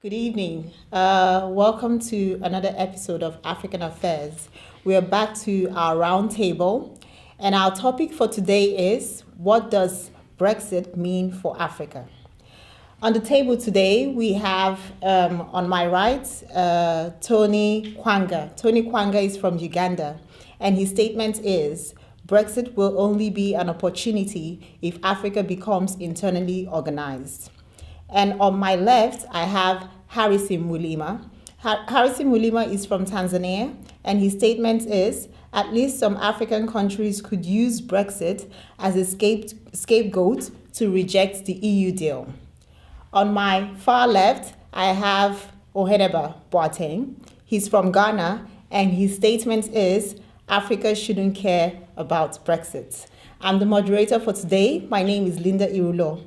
Good evening. Welcome to another episode of African Affairs. We are back to our roundtable, and our topic for today is what does Brexit mean for Africa? On the table today, we have on my right Tony Kwanga. Tony Kwanga is from Uganda, and his statement is Brexit will only be an opportunity if Africa becomes internally organized. And on my left, I have Harrison Mulima. Harrison Mulima is from Tanzania, and his statement is at least some African countries could use Brexit as a scapegoat to reject the EU deal. On my far left, I have Oheneba Boateng. He's from Ghana, and his statement is Africa shouldn't care about Brexit. I'm the moderator for today. My name is Linda Irulo.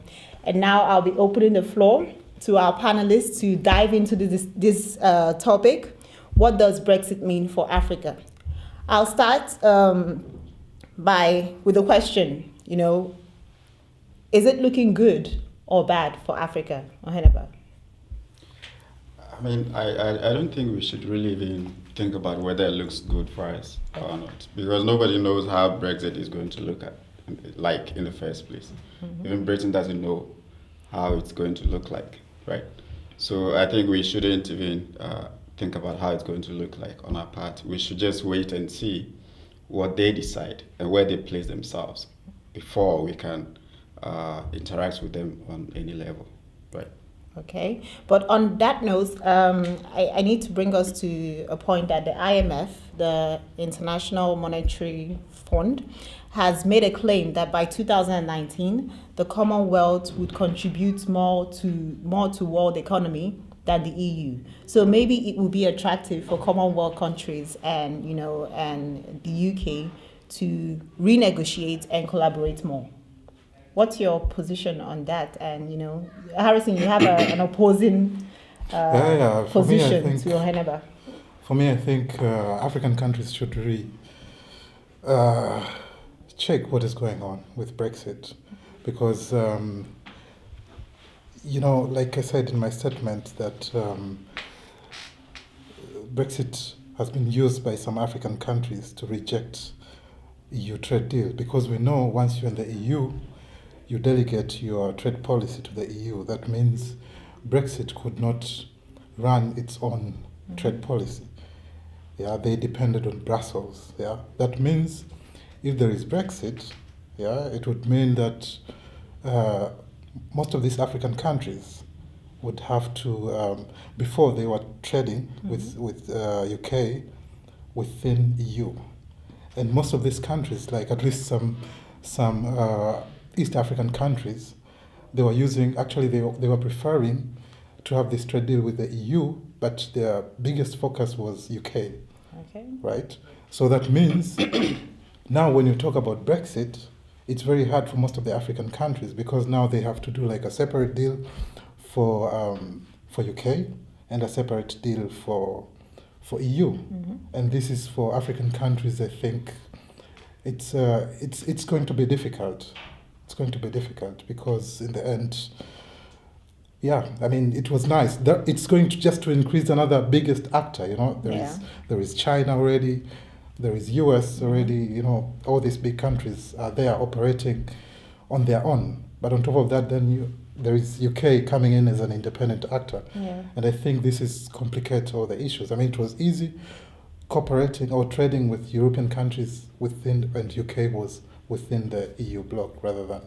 And now I'll be opening the floor to our panelists to dive into this topic. What does Brexit mean for Africa? I'll start with a question. Is it looking good or bad for Africa? Oheneba. I don't think we should really even think about whether it looks good for us or not, because nobody knows how Brexit is going to look like in the first place. Mm-hmm. Even Britain doesn't know how it's going to look like, right? So I think we shouldn't even think about how it's going to look like on our part. We should just wait and see what they decide and where they place themselves before we can interact with them on any level, right? Okay, but on that note, I need to bring us to a point that the IMF, the International Monetary Fund, has made a claim that by 2019, the Commonwealth would contribute more to world economy than the EU. So maybe it would be attractive for Commonwealth countries and the UK to renegotiate and collaborate more. What's your position on that? And Harrison, you have an opposing position to Oheneba. For me, I think African countries should really check what is going on with Brexit, because like I said in my statement, that Brexit has been used by some African countries to reject EU trade deal, because we know once you're in the EU, you delegate your trade policy to the EU. That means Brexit could not run its own trade policy. Yeah, they depended on Brussels. Yeah, that means if there is Brexit, it would mean that most of these African countries would have to, before they were trading with UK within EU, and most of these countries, like at least some East African countries, they were preferring to have this trade deal with the EU, but their biggest focus was UK. Okay. Right? So that means now when you talk about Brexit, it's very hard for most of the African countries, because now they have to do like a separate deal for UK and a separate deal for EU. Mm-hmm. And this is for African countries, I think it's going to be difficult. It's going to be difficult because in the end, it was nice. It's going to increase another biggest actor. There is China already, there is US already. All these big countries are there operating on their own. But on top of that, then there is UK coming in as an independent actor. Yeah. And I think this is complicates all the issues. It was easy cooperating or trading with European countries within, and UK was within the EU bloc rather than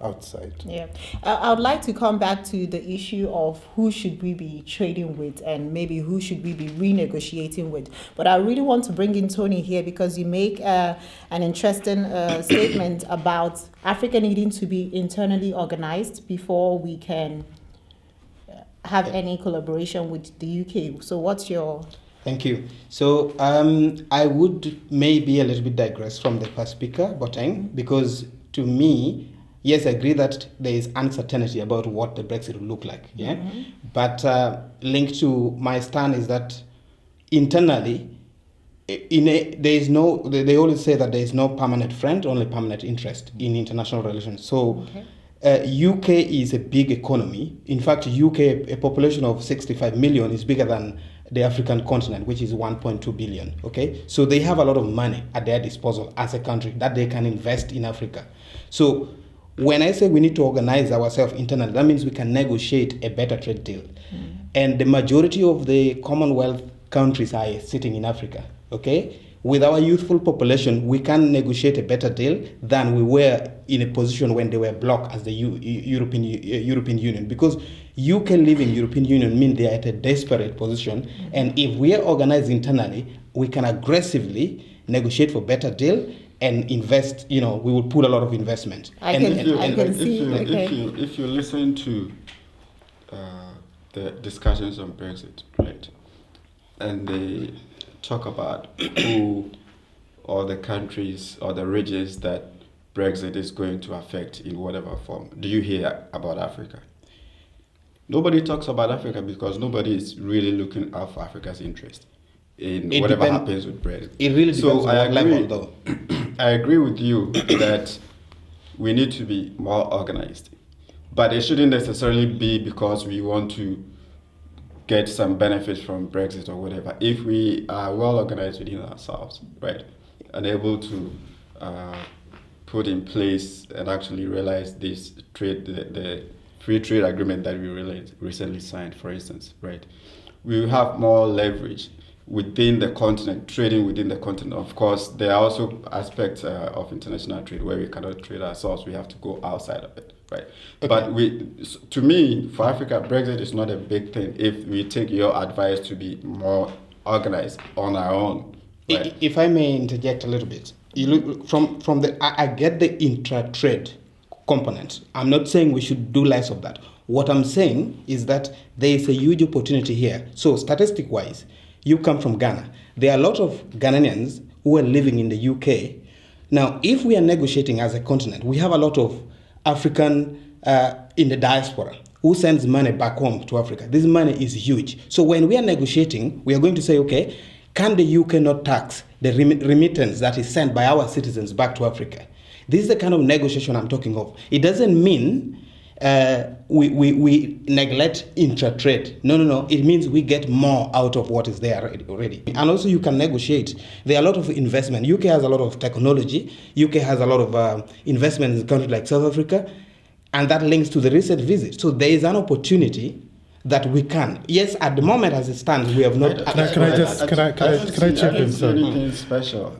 outside. Yeah, I would like to come back to the issue of who should we be trading with and maybe who should we be renegotiating with. But I really want to bring in Tony here, because you make an interesting statement about Africa needing to be internally organized before we can have any collaboration with the UK. So what's your... Thank you. So I would maybe a little bit digress from the first speaker, Boateng, because to me, yes, I agree that there is uncertainty about what the Brexit will look like. Yeah, mm-hmm. But linked to my stand is that internally, they always say that there is no permanent friend, only permanent interest in international relations. So UK is a big economy. In fact, UK, a population of 65 million, is bigger than the African continent, which is 1.2 billion. Okay, so they have a lot of money at their disposal as a country that they can invest in Africa. So when I say we need to organize ourselves internally, that means we can negotiate a better trade deal. And the majority of the Commonwealth countries are sitting in Africa. Okay, with our youthful population, we can negotiate a better deal than we were in a position when they were blocked as the European Union. Because UK leaving European Union means they are at a desperate position. And if we are organized internally, we can aggressively negotiate for better deal and invest. We will put a lot of investment. I can see. If you listen to the discussions on Brexit, right, and they talk about who or the countries or the regions that Brexit is going to affect in whatever form, do you hear about Africa? Nobody talks about Africa because nobody is really looking out for Africa's interest in whatever happens with Brexit. It really depends on what level, though. I agree with you that we need to be more organized, but it shouldn't necessarily be because we want to get some benefits from Brexit or whatever. If we are well organized within ourselves, right, and able to put in place and actually realize this trade, the free trade agreement that we recently signed, for instance, right, we will have more leverage within the continent, trading within the continent. Of course, there are also aspects of international trade where we cannot trade ourselves. We have to go outside of it, right? Okay. But to me, for Africa, Brexit is not a big thing if we take your advice to be more organized on our own. Right? If I may interject a little bit, you look from the I get the intra-trade component. I'm not saying we should do less of that. What I'm saying is that there is a huge opportunity here. So statistic-wise, you come from Ghana. There are a lot of Ghanaians who are living in the UK. Now, if we are negotiating as a continent, we have a lot of African in the diaspora who sends money back home to Africa. This money is huge. So when we are negotiating, we are going to say, okay, can the UK not tax the remittance that is sent by our citizens back to Africa? This is the kind of negotiation I'm talking of. It doesn't mean we neglect intra-trade. No. It means we get more out of what is there already. And also you can negotiate. There are a lot of investment. UK has a lot of technology. UK has a lot of investment in a country like South Africa. And that links to the recent visit. So there is an opportunity that we can. Yes, at the moment as it stands, we have not. Can I chip in? I don't see anything special.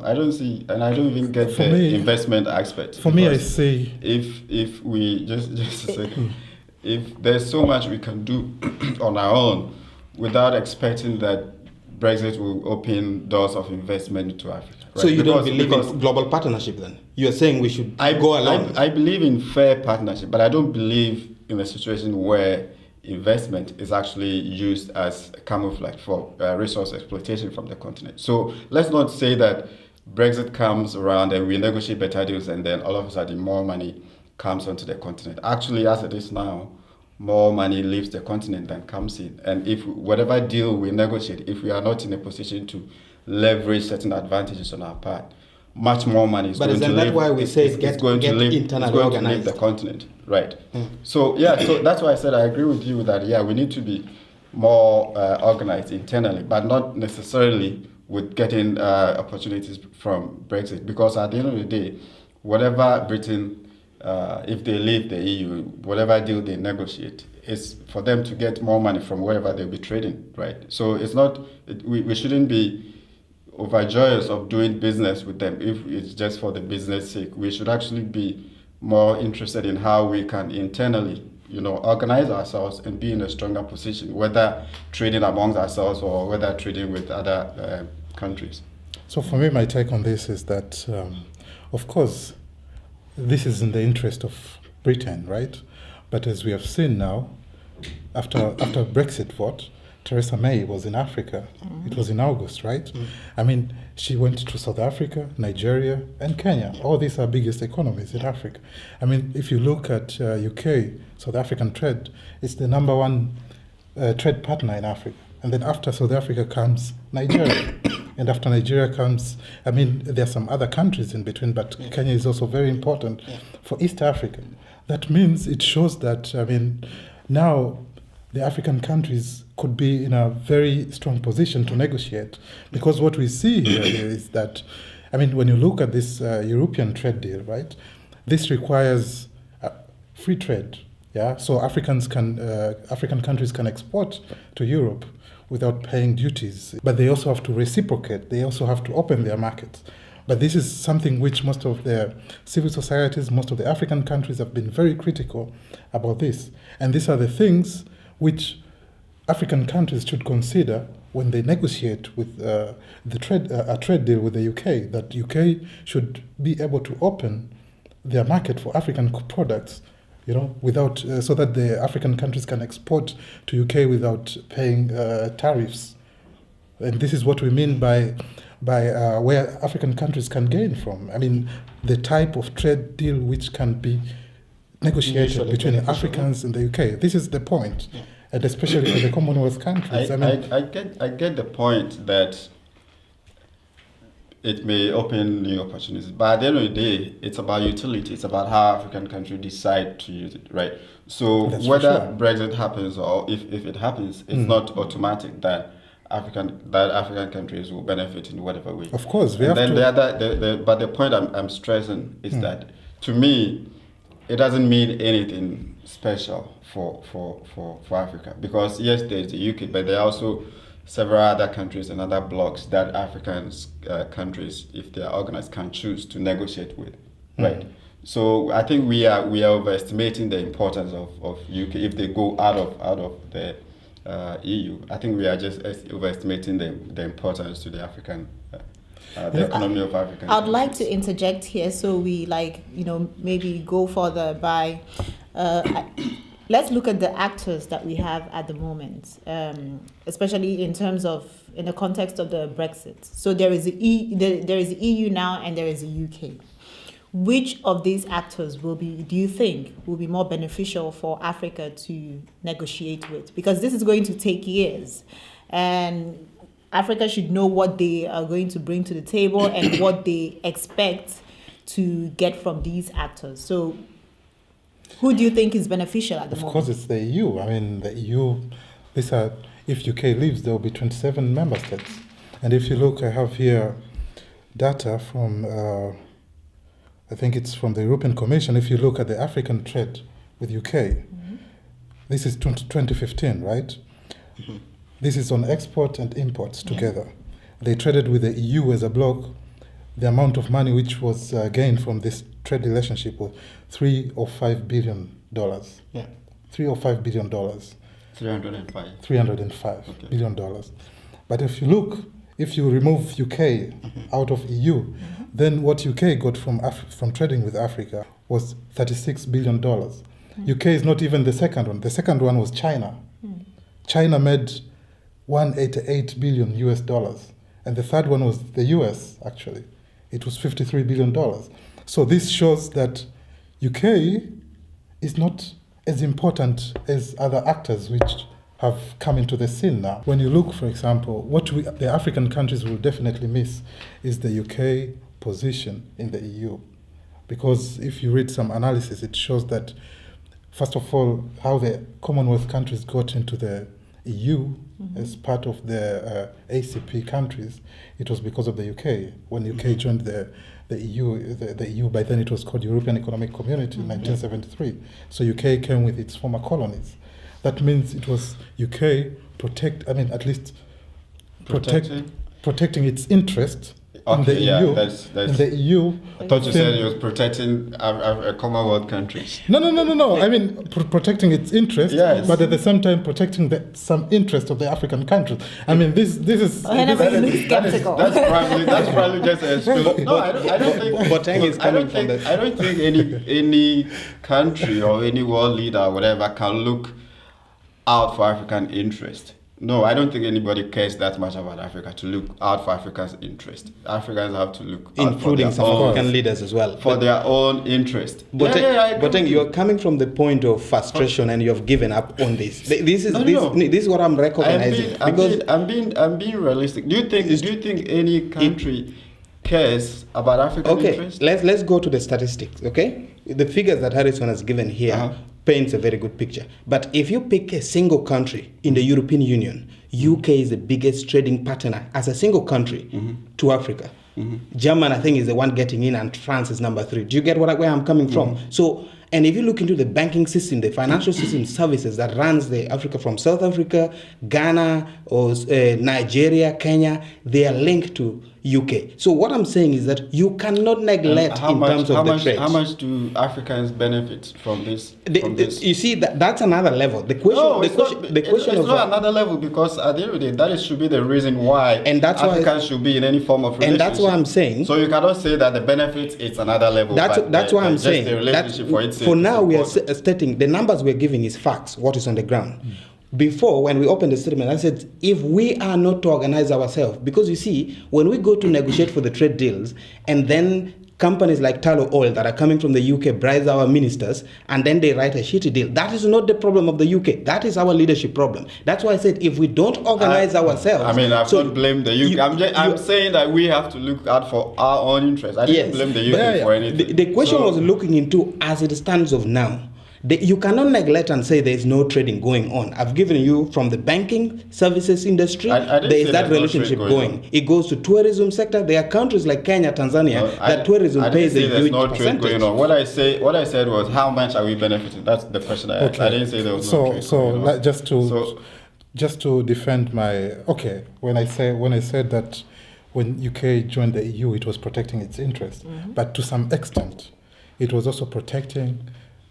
I don't see, and I don't even get the investment aspect. For me, I see. If we just a second, if there's so much we can do on our own without expecting that Brexit will open doors of investment to Africa. Right? So you don't believe in global partnership then? You are saying we should go along? I believe in fair partnership, but I don't believe in a situation where investment is actually used as camouflage for resource exploitation from the continent. So let's not say that Brexit comes around and we negotiate better deals and then all of a sudden more money comes onto the continent. Actually, as it is now, more money leaves the continent than comes in. And if whatever deal we negotiate, if we are not in a position to leverage certain advantages on our part, much more money is going to leave. But isn't that why we say get internally organized? The continent, right? So that's why I said I agree with you that we need to be more organized internally, but not necessarily with getting opportunities from Brexit. Because at the end of the day, whatever Britain, if they leave the EU, whatever deal they negotiate, is for them to get more money from wherever they'll be trading, right? So it's not we shouldn't be overjoyous of doing business with them if it's just for the business sake. We should actually be more interested in how we can internally, organize ourselves and be in a stronger position, whether trading amongst ourselves or whether trading with other countries. So for me, my take on this is that, of course, this is in the interest of Britain, right? But as we have seen now, after Brexit vote, Theresa May was in Africa. It was in August, right? I mean, she went to South Africa, Nigeria, and Kenya. All these are biggest economies in Africa. I mean, if you look at UK, South African trade, it's the number one trade partner in Africa. And then after South Africa comes Nigeria. And after Nigeria comes, I mean, there are some other countries in between, but Kenya is also very important for East Africa. That means it shows that, I mean, now the African countries could be in a very strong position to negotiate. Because what we see here is that, I mean, when you look at this European trade deal, right, this requires free trade. Yeah, so African countries can export to Europe without paying duties, but they also have to reciprocate. They also have to open their markets. But this is something which most of the civil societies, most of the African countries have been very critical about this. And these are the things which African countries should consider when they negotiate with a trade deal with the UK, that UK should be able to open their market for African products, you know, without so that the African countries can export to UK without paying tariffs. And this is what we mean by where African countries can gain from. I mean, the type of trade deal which can be negotiated between Africans and the UK. This is the point, and especially for the Commonwealth countries. I get the point that it may open new opportunities, but at the end of the day, it's about utility. It's about how African countries decide to use it, right? So That's whether Brexit happens or if it happens, it's not automatic that African countries will benefit in whatever way. Of course, but the point I'm stressing is that, to me, it doesn't mean anything special for Africa, because yes, there's the UK, but there are also several other countries and other blocs that African countries, if they are organized, can choose to negotiate with, right? So I think we are overestimating the importance of UK if they go out of the EU. I think we are just overestimating the importance to the African the economy of African I'd like countries. to interject here, so we maybe go further by let's look at the actors that we have at the moment, especially in the context of the Brexit. So there is the EU now, and there is the UK. Which of these actors do you think will be more beneficial for Africa to negotiate with? Because this is going to take years, and Africa should know what they are going to bring to the table and what they expect to get from these actors. So who do you think is beneficial at the moment? Of course, it's the EU. I mean, the EU, if UK leaves, there will be 27 member states. And if you look, I have here data from, I think it's from the European Commission. If you look at the African trade with UK, this is 2015, right? This is on export and imports together. They traded with the EU as a bloc. The amount of money which was gained from this trade relationship was $3 or $5 billion. Yeah. $3 or $5 billion. 305. $305 billion. But if you remove UK out of EU, then what UK got from trading with Africa was $36 billion. UK is not even the second one. The second one was China. China made $188 billion US dollars. And the third one was the US, actually. It was $53 billion. So this shows that UK is not as important as other actors which have come into the scene now. When you look, for example, the African countries will definitely miss is the UK position in the EU. Because if you read some analysis, it shows that, first of all, how the Commonwealth countries got into the EU as part of the ACP countries, it was because of the UK. When UK joined the EU, by then it was called European Economic Community in 1973. So UK came with its former colonies. That means it was UK protecting its interest in the EU. In the EU. I thought you said it was protecting Commonwealth countries. No. I mean, protecting its interest, but at the same time protecting some interest of the African countries. I mean, this is. That's probably just a excuse. No, I don't think. Boateng is coming from that. I don't think any country or any world leader or whatever can look out for African interest. No, I don't think anybody cares that much about Africa to look out for Africa's interest. Africans have to look out including for some their own, African leaders as well. for their own interest. But I agree with you. you're coming from the point of frustration and you have given up on this. This is No. this is what I'm recognizing. I'm being realistic. Do you think any country cares about African interest? let's go to the statistics. Okay, the figures that Harrison has given here paints a very good picture. But if you pick a single country in the European Union, UK is the biggest trading partner as a single country to Africa. Germany, I think, is the one getting in, and France is number 3. Do you get where I'm coming from? So, and if you look into the banking system, the financial system services that runs the Africa from South Africa, Ghana, or Nigeria, Kenya, they are linked to UK. So what I'm saying is that you cannot neglect terms of the trade. How much do Africans benefit from this? You see, that's another level. The question, it's not another level, because at the end of the day, that should be the reason why Africans should be in any form of relationship. And that's why I'm saying. So you cannot say that the benefits it's another level. That's why I'm saying. The relationship for now, we are stating the numbers we're giving is facts. What is on the ground. Before, when we opened the statement, I said, if we are not to organize ourselves, because you see, when we go to negotiate for the trade deals, and then companies like Tullow Oil that are coming from the UK bribe our ministers, and then they write a shitty deal, that is not the problem of the UK. That is our leadership problem. That's why I said, if we don't organize ourselves... I mean, I've not blamed the UK. I'm saying that we have to look out for our own interests. I didn't blame the UK for anything. The question was looking into, as it stands of now, you cannot neglect and say there is no trading going on. I've given you from the banking services industry, there is that relationship going. It goes to tourism sector. There are countries like Kenya, Tanzania, that tourism pays a huge percentage. Going on. What I said was, how much are we benefiting? That's the question I asked. I didn't say there was no trade going on. Just to defend my when I said that when UK joined the EU, it was protecting its interests, but to some extent, it was also protecting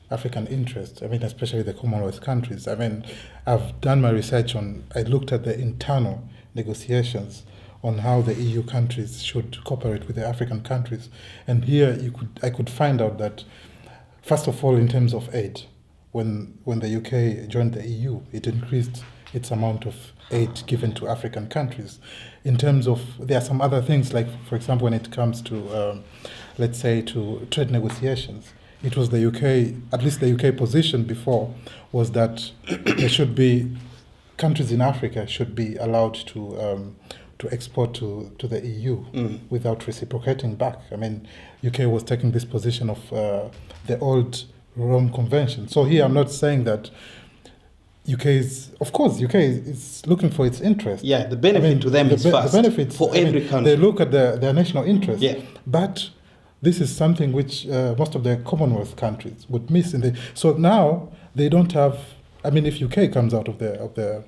African interests, I mean, especially the Commonwealth countries. I mean, I've done my research I looked at the internal negotiations on how the EU countries should cooperate with the African countries. And here I could find out that, first of all, in terms of aid, when the UK joined the EU, it increased its amount of aid given to African countries. In terms of, there are some other things, like, for example, when it comes to, let's say, to trade negotiations, it was the UK, at least the UK position before, was that there should be, countries in Africa should be allowed to export to the EU without reciprocating back. I mean, UK was taking this position of the old Rome Convention. So here I'm not saying that UK is looking for its interest. Yeah, the benefit to them is first. The benefits for every country. They look at their national interest. Yeah. But this is something which most of the Commonwealth countries would miss. So now they don't have. I mean, if UK comes out of the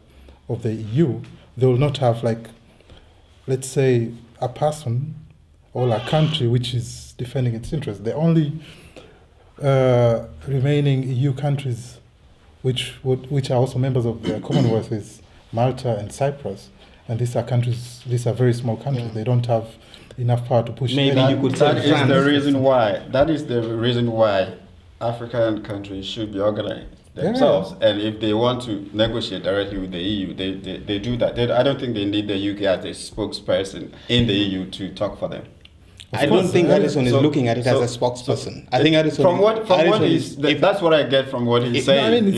EU, they will not have, like, let's say, a person or a country which is defending its interests. The only remaining EU countries which are also members of the Commonwealth is Malta and Cyprus, and these are very small countries. Yeah. They don't have enough power to push. Maybe you could say that is the reason why African countries should be organized themselves. Yeah. And if they want to negotiate directly with the EU, they do that. I don't think they need the UK as a spokesperson in the EU to talk for them. I don't think Addison is looking at it as a spokesperson. I think Addison. That's what I get from what he's saying. No, I mean,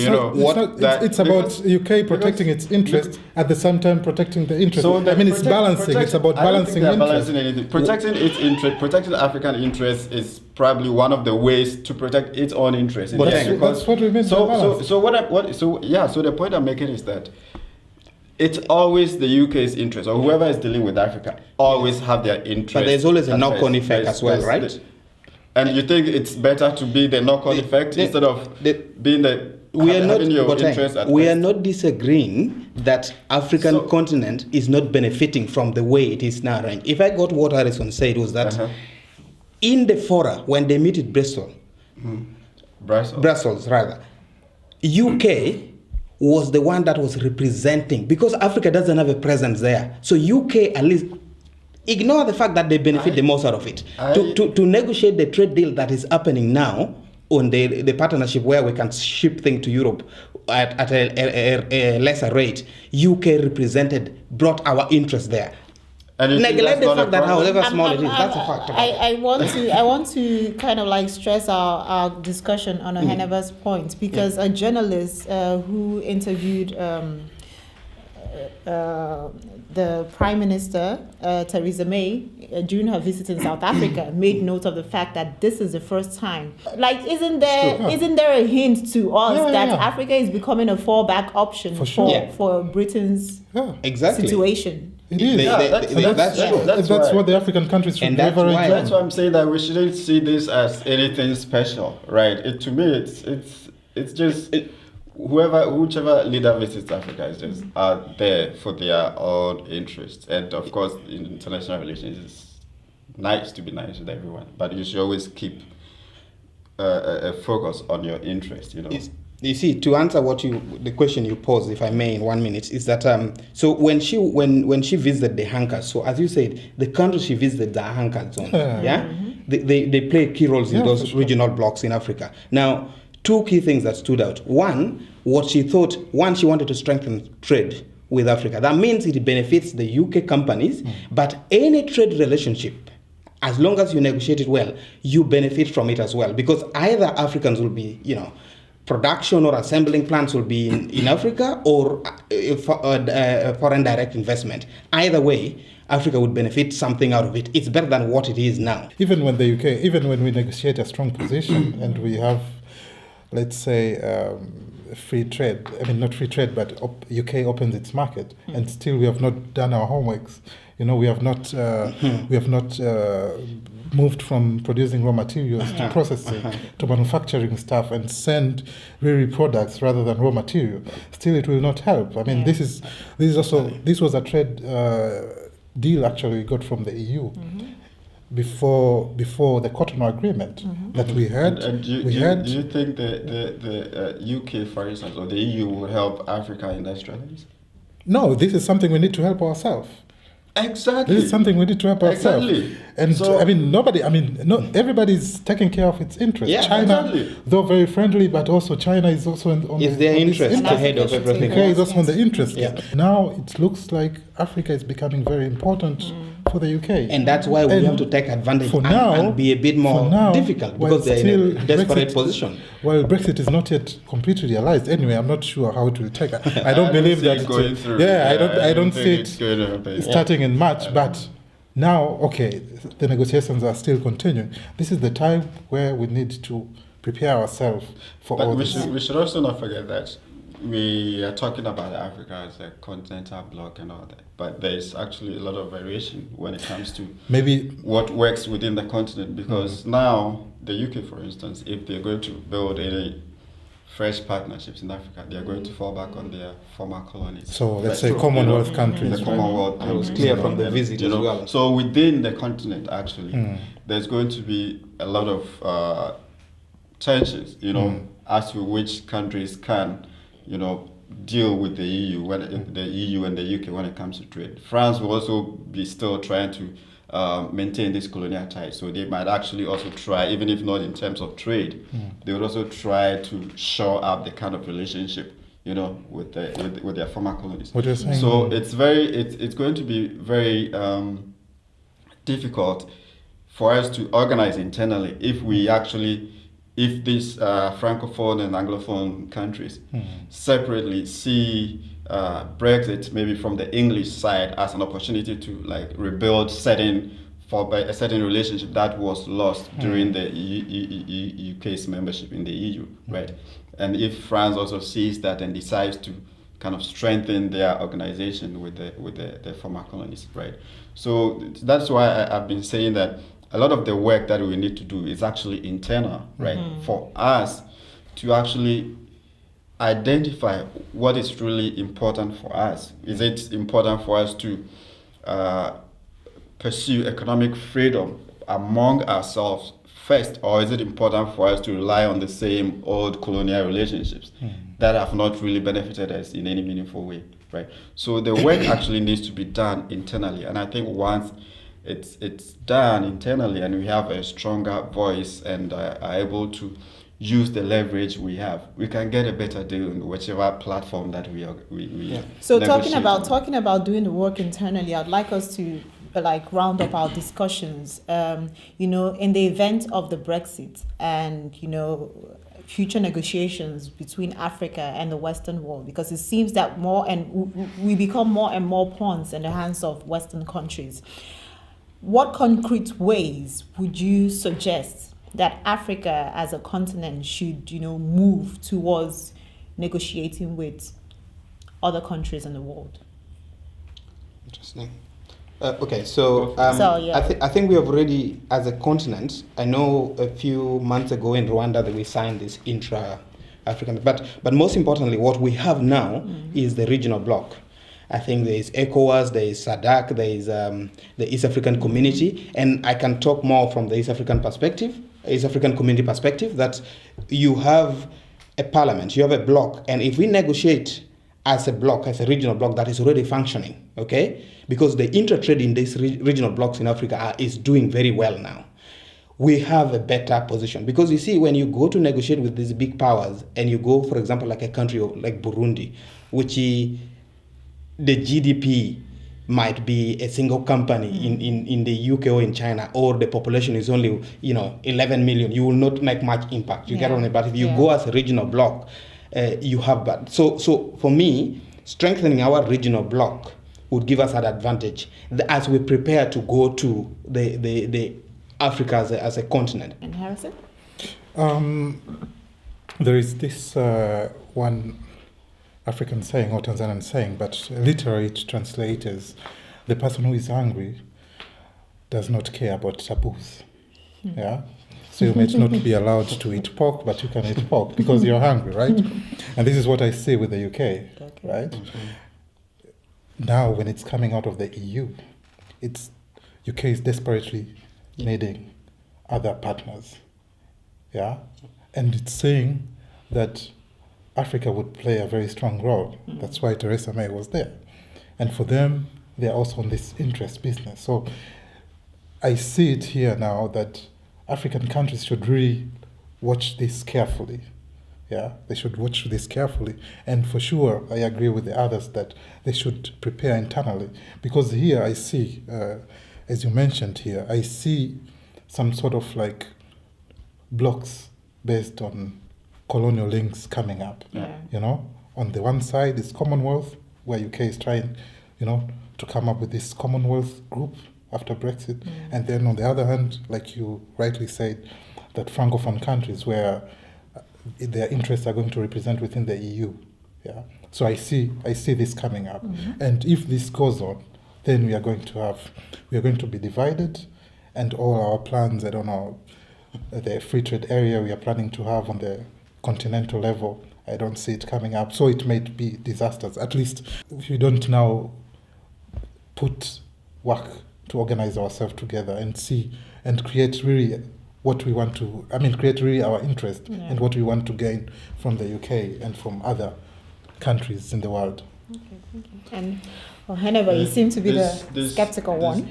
it's about UK protecting its interests at the same time protecting the interest. So it's balancing. It's about balancing interests. Balancing anything. Protecting its interest, protecting African interests is probably one of the ways to protect its own interests. But that's what we mean. So the point I'm making is that it's always the UK's interest, or whoever is dealing with Africa, always have their interest. But there's always a knock-on effect as well, right? And you think it's better to be the knock-on effect instead of being having your interest at We are not disagreeing that African continent is not benefiting from the way it is now arranged. If I got what Harrison said was that in the fora, when they meet at Brussels, UK was the one that was representing, because Africa doesn't have a presence there. So UK at least ignore the fact that they benefit the most out of it. To negotiate the trade deal that is happening now on the partnership where we can ship things to Europe at a lesser rate, UK brought our interest there. And you think Neglect that's the not a fact that problem? however small it is, that's a fact. I want to kind of like stress our discussion on Oheneva's point, because a journalist who interviewed the Prime Minister, Theresa May, during her visit in South Africa, made note of the fact that this is the first time. Like, isn't there a hint to us that Africa is becoming a fallback option for Britain's Exactly. situation? It is. That's what the African countries should leverage on. That's why I'm saying that we shouldn't see this as anything special, right? To me, it's just whichever leader visits Africa is just out there for their own interests. And of course, in international relations, it's nice to be nice with everyone, but you should always keep a focus on your interest. You see, to answer the question you posed, if I may, in 1 minute, is that so when she visited the Hankers, so as you said, the countries she visited are Hankers zones, they play key roles in those regional blocks in Africa. Now, two key things that stood out. One, she wanted to strengthen trade with Africa. That means it benefits the UK companies, but any trade relationship, as long as you negotiate it well, you benefit from it as well, because either Africans will be, production or assembling plants will be in Africa, or foreign direct investment. Either way, Africa would benefit something out of it. It's better than what it is now. Even when we negotiate a strong position and we have, let's say, free trade, not free trade, but UK opens its market, and still we have not done our homeworks. We have not moved from producing raw materials to processing to manufacturing stuff and send really products rather than raw material. Still, it will not help. This was a trade deal actually we got from the EU. Before the Cotonou Agreement that we had. And do you think the UK, for instance, or the EU will help Africa industrialize? No, this is something we need to help ourselves. Exactly. This is something we need to help ourselves. Exactly. And so, everybody's taking care of its interests. Yeah, China, exactly. Though very friendly, but also China is also on their interest ahead of everything. UK is also on the interest. Yeah. Now it looks like Africa is becoming very important for the UK. And that's why we have to take advantage and be a bit more difficult, because they're in a desperate position. While Brexit is not yet completely realized, anyway, I'm not sure how it will take. I don't believe that it's going through. I don't see it starting in March, but now, the negotiations are still continuing. This is the time where we need to prepare ourselves for all this. We should also not forget that we are talking about Africa as a continental bloc and all that, but there is actually a lot of variation when it comes to what works within the continent, because now the UK, for instance, if they're going to build any fresh partnerships in Africa, they are going to fall back on their former colonies. So let's say Commonwealth countries. The Commonwealth That was clear from the visit as well. So within the continent, actually, there's going to be a lot of tensions, as to which countries can, deal with the EU the EU and the UK when it comes to trade. France will also be still trying to maintain this colonial ties, so they might actually also try, even if not in terms of trade, they would also try to shore up the kind of relationship, with their former colonies. What you're saying? So it's going to be very difficult for us to organize internally if these francophone and anglophone countries separately see Brexit maybe from the English side as an opportunity to rebuild a certain relationship that was lost during the UK's membership in the EU, right? And if France also sees that and decides to kind of strengthen their organization with the former colonies, right? So that's why I've been saying that a lot of the work that we need to do is actually internal, right? For us to actually identify what is really important for us. Is it important for us to pursue economic freedom among ourselves first, or is it important for us to rely on the same old colonial relationships that have not really benefited us in any meaningful way, right? So the work actually needs to be done internally, and I think once it's done internally and we have a stronger voice and are able to use the leverage we have, we can get a better deal in whichever platform that we So negotiate on. talking about doing the work internally, I'd like us to like round up our discussions. In the event of the Brexit and future negotiations between Africa and the Western world, because it seems that we become more and more pawns in the hands of Western countries. What concrete ways would you suggest that Africa as a continent should, move towards negotiating with other countries in the world? Interesting. Okay, so, yeah. I think we have already, as a continent, I know a few months ago in Rwanda that we signed this intra-African, but most importantly, what we have now is the regional bloc. I think there is ECOWAS, there is SADC, there is the East African Community, and I can talk more from the East African Community perspective, that you have a parliament, you have a bloc, and if we negotiate as a bloc, as a regional bloc that is already functioning, okay, because the intertrade in these regional blocs in Africa is doing very well now, we have a better position. Because you see, when you go to negotiate with these big powers, and you go, for example, like a country like Burundi, which the GDP might be a single company in the UK or in China, or the population is only 11 million, you will not make much impact. You get on it. But if you go as a regional bloc, you have that. So for me, strengthening our regional bloc would give us an advantage as we prepare to go to the Africa as a continent. And Harrison? There is this one African saying or Tanzanian saying, but literally it translates as the person who is hungry does not care about taboos. Yeah? So you might not be allowed to eat pork, but you can eat pork because you're hungry, right? And this is what I see with the UK, right? Now, when it's coming out of the EU, UK is desperately needing other partners, yeah? And it's saying that Africa would play a very strong role. That's why Theresa May was there. And for them, they're also on this interest business. So I see it here now that African countries should really watch this carefully. Yeah, they should watch this carefully. And for sure, I agree with the others that they should prepare internally. Because here I see, as you mentioned here, I see some sort of like blocks based on colonial links coming up. On the one side is Commonwealth, where UK is trying, to come up with this Commonwealth group after Brexit. And then on the other hand, like you rightly said, that Francophone countries where their interests are going to represent within the EU. Yeah. So I see this coming up. And if this goes on, then we are going to be divided, and all our plans, I don't know, the free trade area we are planning to have on the continental level, I don't see it coming up. So it might be disasters. At least if we don't now put work to organize ourselves together and see and create really what we want to, create really our interest and what we want to gain from the UK and from other countries in the world. Okay, thank you. And Hannibal, you seem to be the skeptical one.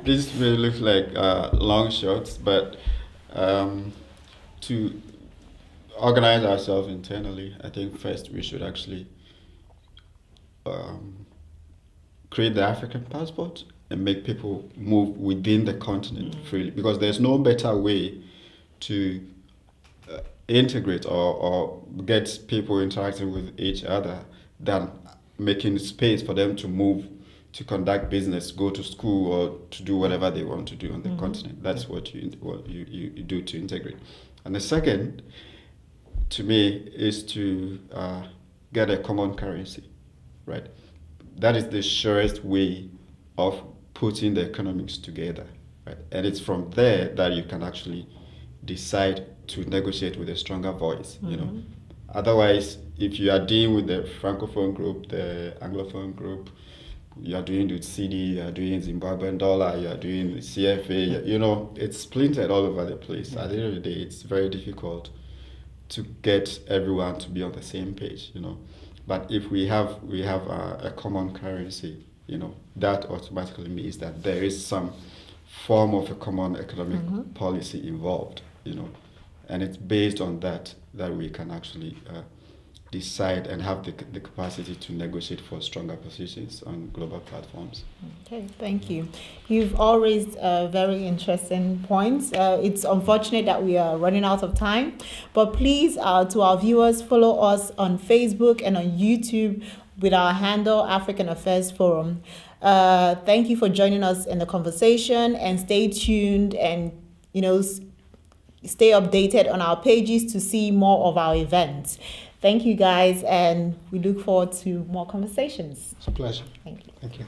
This may look like long shots, but to organize ourselves internally, I think first we should actually create the African passport and make people move within the continent freely, because there's no better way to integrate or get people interacting with each other than making space for them to move, to conduct business, go to school, or to do whatever they want to do on the continent. That's what you do to integrate. And the second, to me, is to get a common currency, right? That is the surest way of putting the economics together, right? And it's from there that you can actually decide to negotiate with a stronger voice, Otherwise, if you are dealing with the Francophone group, the Anglophone group, you are doing with CD, you are doing Zimbabwean dollar, you are doing CFA, it's splintered all over the place. At the end of the day, it's very difficult to get everyone to be on the same page, But if we have a common currency, that automatically means that there is some form of a common economic policy involved, And it's based on that we can actually decide and have the capacity to negotiate for stronger positions on global platforms. Okay, thank you. You've all raised very interesting points. It's unfortunate that we are running out of time, but please, to our viewers, follow us on Facebook and on YouTube with our handle African Affairs Forum. Thank you for joining us in the conversation, and stay tuned and stay updated on our pages to see more of our events. Thank you guys, and we look forward to more conversations. It's a pleasure. Thank you. Thank you.